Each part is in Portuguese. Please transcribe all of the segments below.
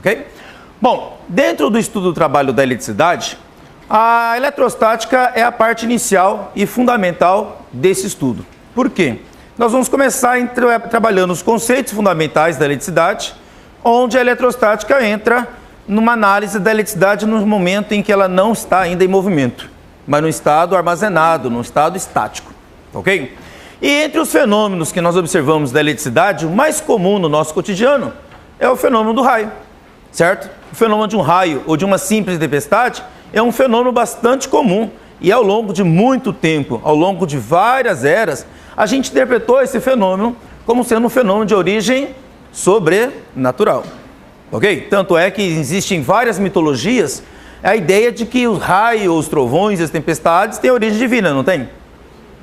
ok? Bom, dentro do estudo do trabalho da eletricidade, a eletrostática é a parte inicial e fundamental desse estudo. Por quê? Nós vamos começar trabalhando os conceitos fundamentais da eletricidade, onde a eletrostática entra numa análise da eletricidade no momento em que ela não está ainda em movimento, mas no estado armazenado, no estado estático, ok? E entre os fenômenos que nós observamos da eletricidade, o mais comum no nosso cotidiano é o fenômeno do raio, certo? O fenômeno de um raio ou de uma simples tempestade é um fenômeno bastante comum e ao longo de muito tempo, ao longo de várias eras, a gente interpretou esse fenômeno como sendo um fenômeno de origem sobrenatural, ok? Tanto é que existem várias mitologias a ideia de que os raios, os trovões e as tempestades têm origem divina, não tem?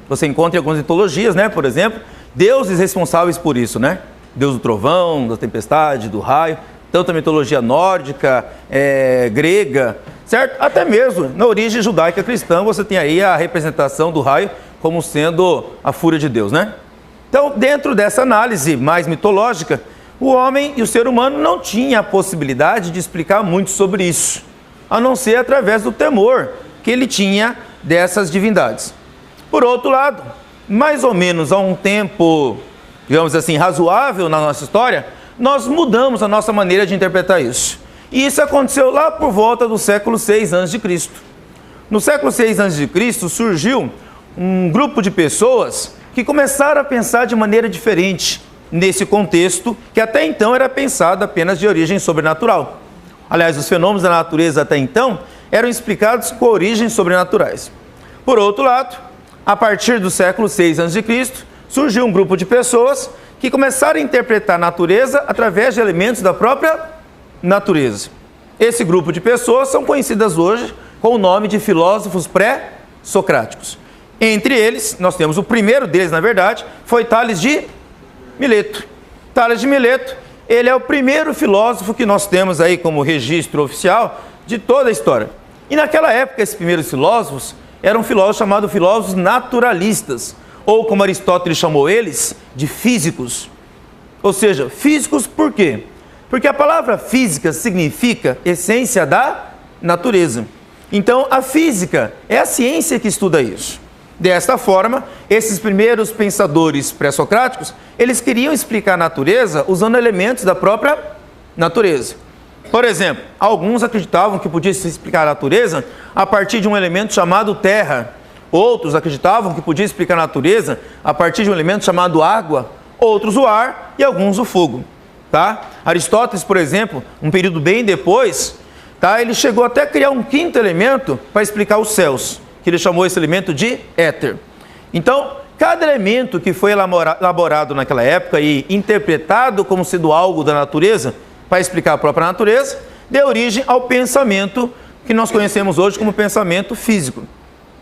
Você encontra em algumas mitologias, né? Por exemplo, deuses responsáveis por isso, né? Deus do trovão, da tempestade, do raio, tanto a mitologia nórdica, grega, certo? Até mesmo na origem judaica cristã você tem aí a representação do raio como sendo a fúria de Deus, né? Então, dentro dessa análise mais mitológica, o homem e o ser humano não tinham a possibilidade de explicar muito sobre isso, a não ser através do temor que ele tinha dessas divindades. Por outro lado, mais ou menos há um tempo, digamos assim, razoável na nossa história, nós mudamos a nossa maneira de interpretar isso. E isso aconteceu lá por volta do século 6 a.C. No século 6 a.C. surgiu um grupo de pessoas que começaram a pensar de maneira diferente nesse contexto que até então era pensado apenas de origem sobrenatural. Aliás, os fenômenos da natureza até então eram explicados com origens sobrenaturais. Por outro lado, a partir do século 6 a.C., surgiu um grupo de pessoas que começaram a interpretar a natureza através de elementos da própria natureza. Esse grupo de pessoas são conhecidas hoje com o nome de filósofos pré-socráticos. Entre eles, nós temos o primeiro deles, na verdade, foi Tales de Mileto. Tales de Mileto, ele é o primeiro filósofo que nós temos aí como registro oficial de toda a história. E naquela época, esses primeiros filósofos eram filósofos chamados filósofos naturalistas, ou como Aristóteles chamou eles, de físicos. Ou seja, físicos por quê? Porque a palavra física significa essência da natureza. Então, a física é a ciência que estuda isso. Desta forma, esses primeiros pensadores pré-socráticos, eles queriam explicar a natureza usando elementos da própria natureza. Por exemplo, alguns acreditavam que podia se explicar a natureza a partir de um elemento chamado terra. Outros acreditavam que podia explicar a natureza a partir de um elemento chamado água. Outros o ar e alguns o fogo. Tá? Aristóteles, por exemplo, um período bem depois, tá? Ele chegou até a criar um quinto elemento para explicar os céus, que ele chamou esse elemento de éter. Então, cada elemento que foi elaborado naquela época e interpretado como sendo algo da natureza, para explicar a própria natureza, deu origem ao pensamento que nós conhecemos hoje como pensamento físico.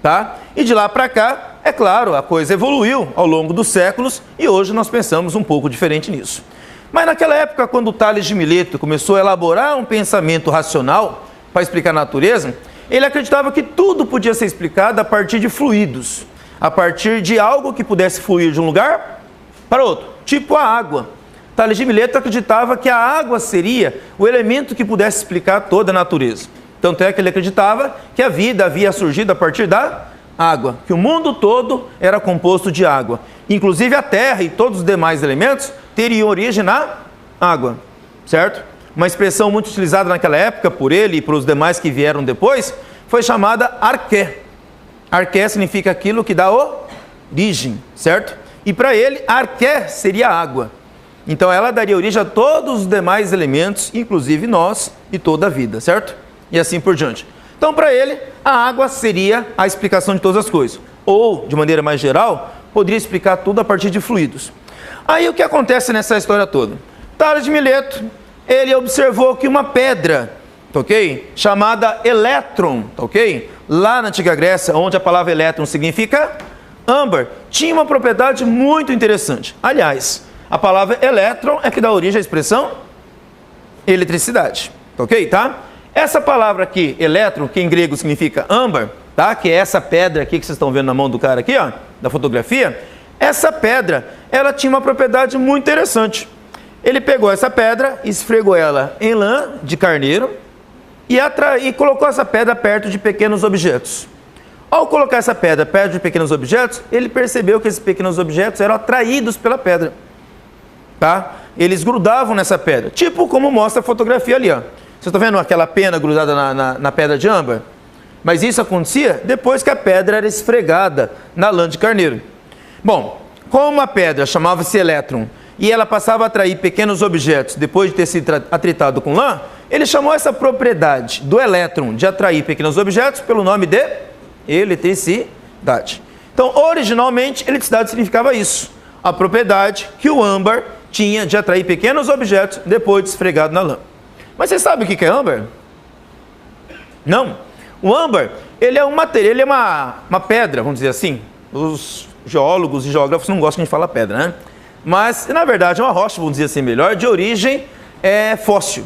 Tá? E de lá para cá, é claro, a coisa evoluiu ao longo dos séculos e hoje nós pensamos um pouco diferente nisso. Mas naquela época, quando Tales de Mileto começou a elaborar um pensamento racional para explicar a natureza, ele acreditava que tudo podia ser explicado a partir de fluidos, a partir de algo que pudesse fluir de um lugar para outro, tipo a água. Tales de Mileto acreditava que a água seria o elemento que pudesse explicar toda a natureza. Tanto é que ele acreditava que a vida havia surgido a partir da água, que o mundo todo era composto de água. Inclusive a terra e todos os demais elementos teriam origem na água, certo? Uma expressão muito utilizada naquela época por ele e por os demais que vieram depois foi chamada arqué. Arqué significa aquilo que dá origem, certo? E para ele, arqué seria água. Então ela daria origem a todos os demais elementos, inclusive nós e toda a vida, certo? E assim por diante. Então para ele, a água seria a explicação de todas as coisas. Ou, de maneira mais geral, poderia explicar tudo a partir de fluidos. Aí o que acontece nessa história toda? Tales de Mileto, ele observou que uma pedra, tá ok? Chamada elétron, tá ok? Lá na antiga Grécia, onde a palavra elétron significa âmbar, tinha uma propriedade muito interessante. Aliás, a palavra elétron é que dá origem à expressão eletricidade, tá ok? Tá? Essa palavra aqui, elétron, que em grego significa âmbar, tá? Que é essa pedra aqui que vocês estão vendo na mão do cara aqui, ó, da fotografia. Essa pedra, ela tinha uma propriedade muito interessante. Ele pegou essa pedra, esfregou ela em lã de carneiro e colocou essa pedra perto de pequenos objetos. Ao colocar essa pedra perto de pequenos objetos, ele percebeu que esses pequenos objetos eram atraídos pela pedra. Tá? Eles grudavam nessa pedra, tipo como mostra a fotografia ali. Ó. Vocês estão vendo aquela pena grudada na pedra de âmbar? Mas isso acontecia depois que a pedra era esfregada na lã de carneiro. Bom, como a pedra chamava-se elétron e ela passava a atrair pequenos objetos depois de ter sido atritado com lã, ele chamou essa propriedade do elétron de atrair pequenos objetos pelo nome de eletricidade. Então, originalmente, eletricidade significava isso, a propriedade que o âmbar tinha de atrair pequenos objetos depois de esfregado na lã. Mas você sabe o que é âmbar? Não. O âmbar, ele é um material, ele é uma pedra, vamos dizer assim. Os geólogos e geógrafos não gostam de falar pedra, né? Mas, na verdade, é uma rocha, vamos dizer assim melhor, de origem fóssil.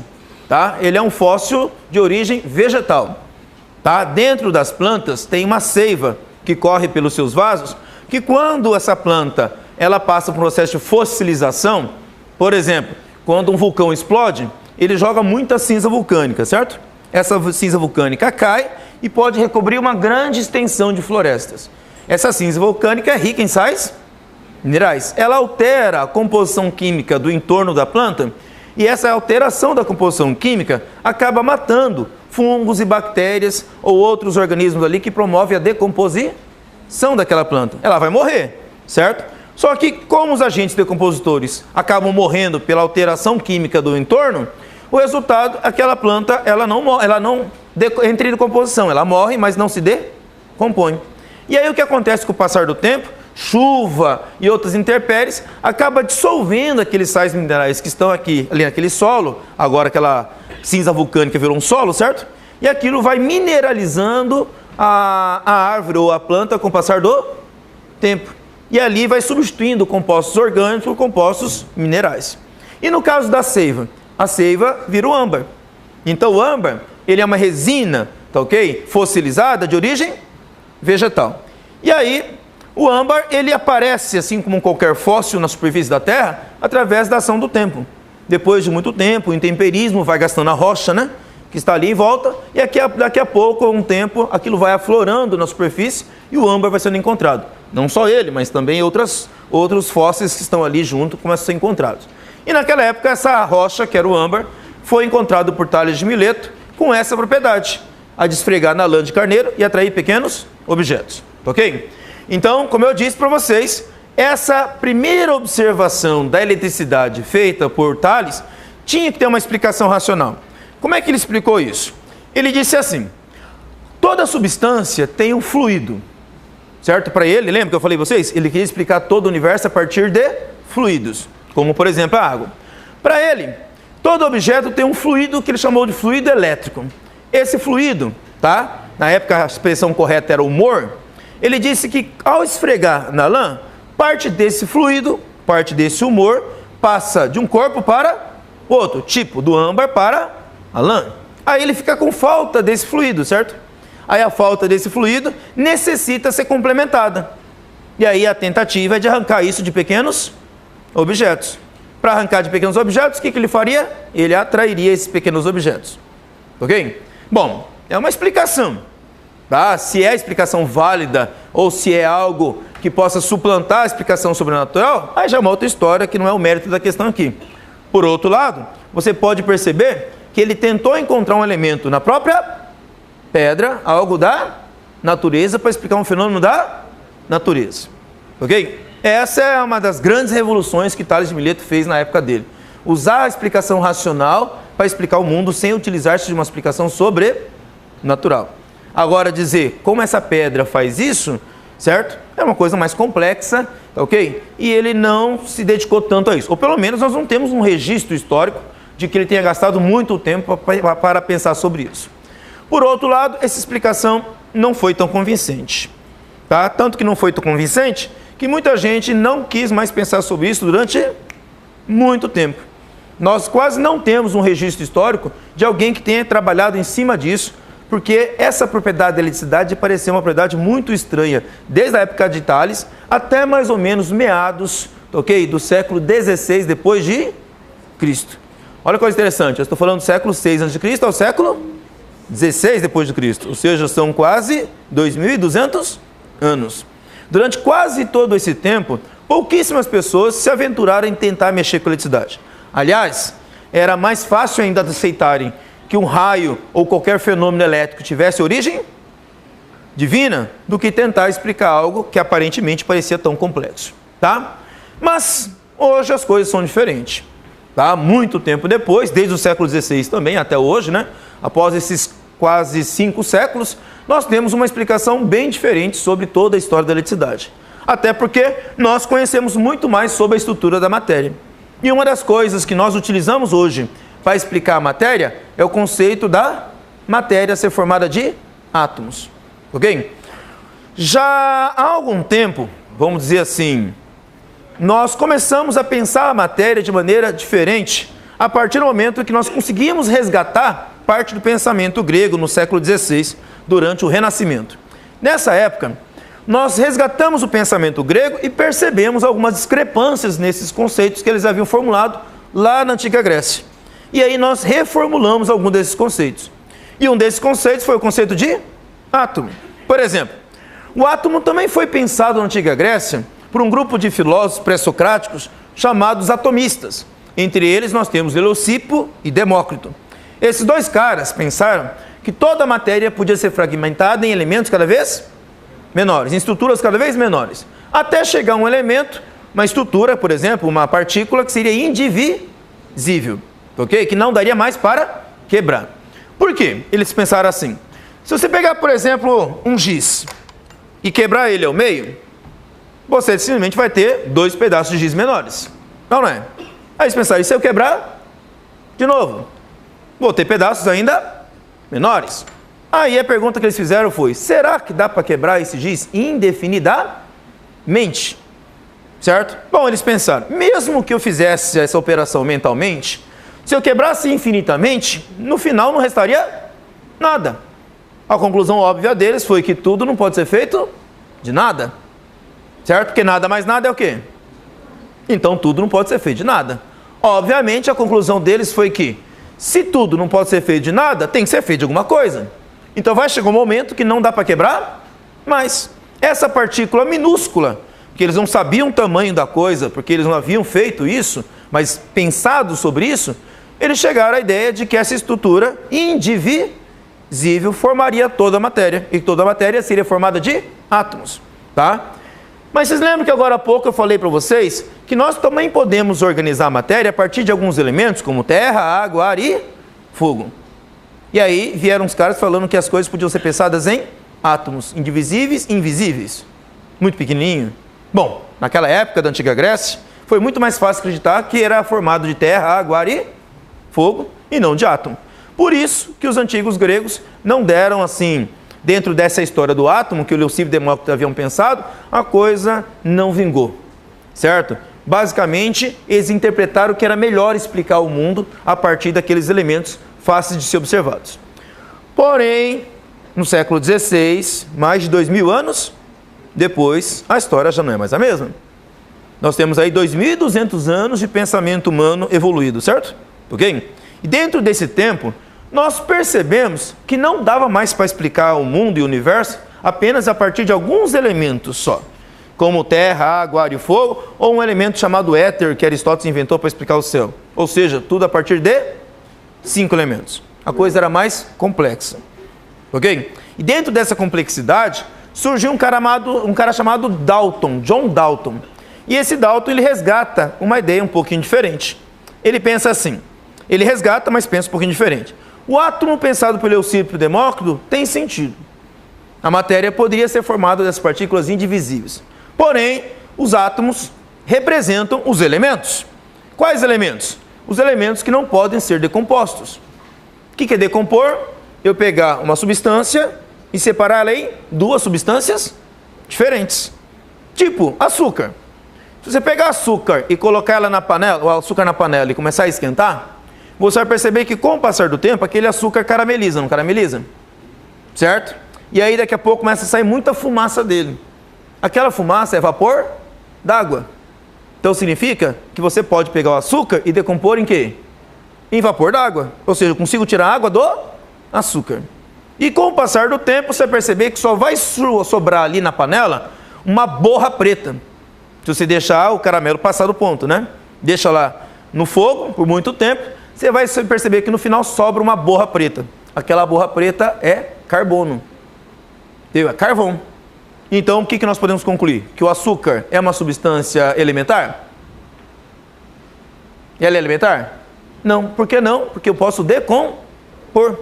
Tá? Ele é um fóssil de origem vegetal. Tá? Dentro das plantas tem uma seiva que corre pelos seus vasos, que quando essa planta ela passa por um processo de fossilização, por exemplo, quando um vulcão explode, ele joga muita cinza vulcânica, certo? Essa cinza vulcânica cai e pode recobrir uma grande extensão de florestas. Essa cinza vulcânica é rica em sais minerais. Ela altera a composição química do entorno da planta e essa alteração da composição química acaba matando fungos e bactérias ou outros organismos ali que promovem a decomposição daquela planta. Ela vai morrer, certo? Só que como os agentes decompositores acabam morrendo pela alteração química do entorno, o resultado, aquela planta, ela não entra em decomposição, ela morre, mas não se decompõe. E aí o que acontece com o passar do tempo? Chuva e outras intempéries acaba dissolvendo aqueles sais minerais que estão aqui, ali naquele solo, agora aquela cinza vulcânica virou um solo, certo? E aquilo vai mineralizando a árvore ou a planta com o passar do tempo. E ali vai substituindo compostos orgânicos por compostos minerais. E no caso da seiva, a seiva vira o âmbar. Então o âmbar, ele é uma resina, tá ok? Fossilizada de origem vegetal. E aí, o âmbar, ele aparece, assim como qualquer fóssil na superfície da Terra, através da ação do tempo. Depois de muito tempo, o intemperismo vai gastando a rocha, né? Que está ali em volta, e daqui a pouco, um tempo, aquilo vai aflorando na superfície e o âmbar vai sendo encontrado. Não só ele, mas também outros fósseis que estão ali junto começam a ser encontrados. E naquela época, essa rocha, que era o âmbar, foi encontrado por Tales de Mileto com essa propriedade, a de esfregar na lã de carneiro e atrair pequenos objetos. Ok? Então, como eu disse para vocês, essa primeira observação da eletricidade feita por Tales tinha que ter uma explicação racional. Como é que ele explicou isso? Ele disse assim: toda substância tem um fluido, certo? Para ele, lembra que eu falei para vocês? Ele queria explicar todo o universo a partir de fluidos, como por exemplo a água. Para ele, todo objeto tem um fluido que ele chamou de fluido elétrico. Esse fluido, tá? Na época a expressão correta era humor. Ele disse que ao esfregar na lã, parte desse fluido, parte desse humor, passa de um corpo para outro, tipo do âmbar para a lã. Aí ele fica com falta desse fluido, certo? Aí a falta desse fluido necessita ser complementada. E aí a tentativa é de arrancar isso de pequenos objetos. Para arrancar de pequenos objetos, o que ele faria? Ele atrairia esses pequenos objetos. Ok? Bom, é uma explicação. Tá? Se é a explicação válida ou se é algo que possa suplantar a explicação sobrenatural, aí já é uma outra história que não é o mérito da questão aqui. Por outro lado, você pode perceber que ele tentou encontrar um elemento na própria pedra, algo da natureza, para explicar um fenômeno da natureza. Ok? Essa é uma das grandes revoluções que Tales de Mileto fez na época dele. Usar a explicação racional para explicar o mundo sem utilizar-se de uma explicação sobrenatural. Agora, dizer como essa pedra faz isso, certo? É uma coisa mais complexa, ok? E ele não se dedicou tanto a isso. Ou pelo menos nós não temos um registro histórico de que ele tenha gastado muito tempo para pensar sobre isso. Por outro lado, essa explicação não foi tão convincente. Tá? Tanto que não foi tão convincente que muita gente não quis mais pensar sobre isso durante muito tempo. Nós quase não temos um registro histórico de alguém que tenha trabalhado em cima disso, porque essa propriedade da eletricidade parecia uma propriedade muito estranha, desde a época de Tales até mais ou menos meados, ok, do século XVI depois de Olha que coisa interessante, eu estou falando do século 6 a.C. ao século 16 depois de Cristo, ou seja, são quase 2.200 anos. Durante quase todo esse tempo, pouquíssimas pessoas se aventuraram em tentar mexer com a eletricidade. Aliás, era mais fácil ainda de aceitarem que um raio ou qualquer fenômeno elétrico tivesse origem divina do que tentar explicar algo que aparentemente parecia tão complexo, tá? Mas hoje as coisas são diferentes, tá? Muito tempo depois, desde o século XVI também até hoje, né? Após esses quase 5 séculos, nós temos uma explicação bem diferente sobre toda a história da eletricidade. Até porque nós conhecemos muito mais sobre a estrutura da matéria. E uma das coisas que nós utilizamos hoje para explicar a matéria é o conceito da matéria ser formada de átomos. Ok? Já há algum tempo, vamos dizer assim, nós começamos a pensar a matéria de maneira diferente a partir do momento que nós conseguimos resgatar parte do pensamento grego no século XVI, durante o Renascimento. Nessa época, nós resgatamos o pensamento grego e percebemos algumas discrepâncias nesses conceitos que eles haviam formulado lá na Antiga Grécia. E aí nós reformulamos algum desses conceitos. E um desses conceitos foi o conceito de átomo. Por exemplo, o átomo também foi pensado na Antiga Grécia por um grupo de filósofos pré-socráticos chamados atomistas. Entre eles nós temos Leucipo e Demócrito. Esses dois caras pensaram que toda a matéria podia ser fragmentada em elementos cada vez menores, em estruturas cada vez menores, até chegar a um elemento, uma estrutura, por exemplo, uma partícula que seria indivisível, ok? Que não daria mais para quebrar. Por quê? Eles pensaram assim: se você pegar, por exemplo, um giz e quebrar ele ao meio, você simplesmente vai ter 2 pedaços de giz menores. Não é? Aí eles pensaram: e se eu quebrar de novo? Vou ter pedaços ainda menores. Aí a pergunta que eles fizeram foi: será que dá para quebrar esse giz indefinidamente? Certo? Bom, eles pensaram: mesmo que eu fizesse essa operação mentalmente, se eu quebrasse infinitamente, no final não restaria nada. A conclusão óbvia deles foi que tudo não pode ser feito de nada. Certo? Porque nada mais nada é o quê? Então tudo não pode ser feito de nada. Obviamente a conclusão deles foi que se tudo não pode ser feito de nada, tem que ser feito de alguma coisa. Então vai chegar um momento que não dá para quebrar, mas essa partícula minúscula, que eles não sabiam o tamanho da coisa, porque eles não haviam feito isso, mas pensado sobre isso, eles chegaram à ideia de que essa estrutura indivisível formaria toda a matéria, e toda a matéria seria formada de átomos, tá? Mas vocês lembram que agora há pouco eu falei para vocês que nós também podemos organizar a matéria a partir de alguns elementos, como terra, água, ar e fogo. E aí vieram os caras falando que as coisas podiam ser pensadas em átomos indivisíveis e invisíveis. Muito pequenininho. Bom, naquela época da Antiga Grécia, foi muito mais fácil acreditar que era formado de terra, água, ar e fogo, e não de átomo. Por isso que os antigos gregos não deram assim, dentro dessa história do átomo, que o Leucipo e Demócrito haviam pensado, a coisa não vingou, certo? Basicamente, eles interpretaram que era melhor explicar o mundo a partir daqueles elementos fáceis de ser observados. Porém, no século XVI, mais de 2000 anos depois, a história já não é mais a mesma. Nós temos aí 2.200 anos de pensamento humano evoluído, certo? Ok? E dentro desse tempo, nós percebemos que não dava mais para explicar o mundo e o universo apenas a partir de alguns elementos só, como terra, água, ar e fogo, ou um elemento chamado éter, que Aristóteles inventou para explicar o céu. Ou seja, tudo a partir de 5 elementos. A coisa era mais complexa. Ok? E dentro dessa complexidade, surgiu um cara chamado Dalton, John Dalton. E esse Dalton, ele resgata uma ideia um pouquinho diferente. Ele pensa assim, ele resgata, mas pensa um pouquinho diferente. O átomo pensado por Leucipo e Demócrito tem sentido. A matéria poderia ser formada dessas partículas indivisíveis. Porém, os átomos representam os elementos. Quais elementos? Os elementos que não podem ser decompostos. O que é decompor? Eu pegar uma substância e separar ela em 2 substâncias diferentes. Tipo, açúcar. Se você pegar açúcar e colocar ela na panela, o açúcar na panela e começar a esquentar, você vai perceber que com o passar do tempo, aquele açúcar carameliza, não carameliza? Certo? E aí daqui a pouco começa a sair muita fumaça dele. Aquela fumaça é vapor d'água. Então significa que você pode pegar o açúcar e decompor em quê? Em vapor d'água. Ou seja, eu consigo tirar a água do açúcar. E com o passar do tempo, você vai perceber que só vai sobrar ali na panela uma borra preta. Se você deixar o caramelo passar do ponto, né? Deixa lá no fogo por muito tempo, você vai perceber que no final sobra uma borra preta. Aquela borra preta é carbono. É carvão. Então, o que nós podemos concluir? Que o açúcar é uma substância elementar? Ela é elementar? Não. Por que não? Porque eu posso decompor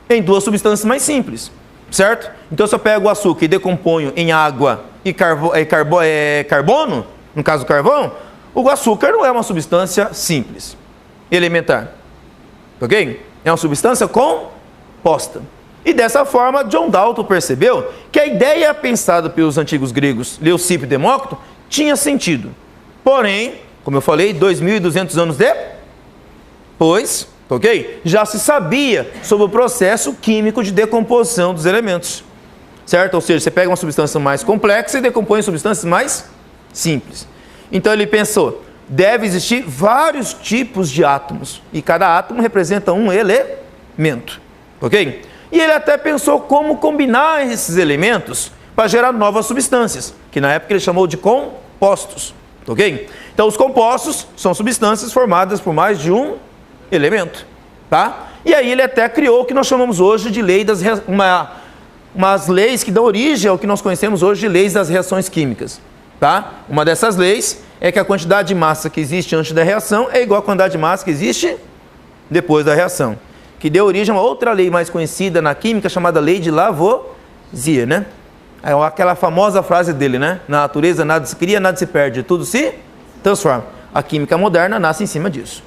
em duas substâncias mais simples, certo? Então, se eu pego o açúcar e decomponho em água e carbono, no caso carvão, o açúcar não é uma substância simples, elementar, ok? É uma substância composta. E dessa forma, John Dalton percebeu que a ideia pensada pelos antigos gregos Leucipo e Demócrito tinha sentido. Porém, como eu falei, 2.200 anos depois, ok? Já se sabia sobre o processo químico de decomposição dos elementos, certo? Ou seja, você pega uma substância mais complexa e decompõe em substâncias mais simples. Então ele pensou, deve existir vários tipos de átomos e cada átomo representa um elemento, ok? E ele até pensou como combinar esses elementos para gerar novas substâncias, que na época ele chamou de compostos, ok? Então os compostos são substâncias formadas por mais de um elemento, tá? E aí ele até criou o que nós chamamos hoje de lei das umas leis que dão origem ao que nós conhecemos hoje de leis das reações químicas, tá? Uma dessas leis é que a quantidade de massa que existe antes da reação é igual à quantidade de massa que existe depois da reação, que deu origem a uma outra lei mais conhecida na química chamada lei de Lavoisier, né? É aquela famosa frase dele, né? Na natureza nada se cria, nada se perde, tudo se transforma. A química moderna nasce em cima disso.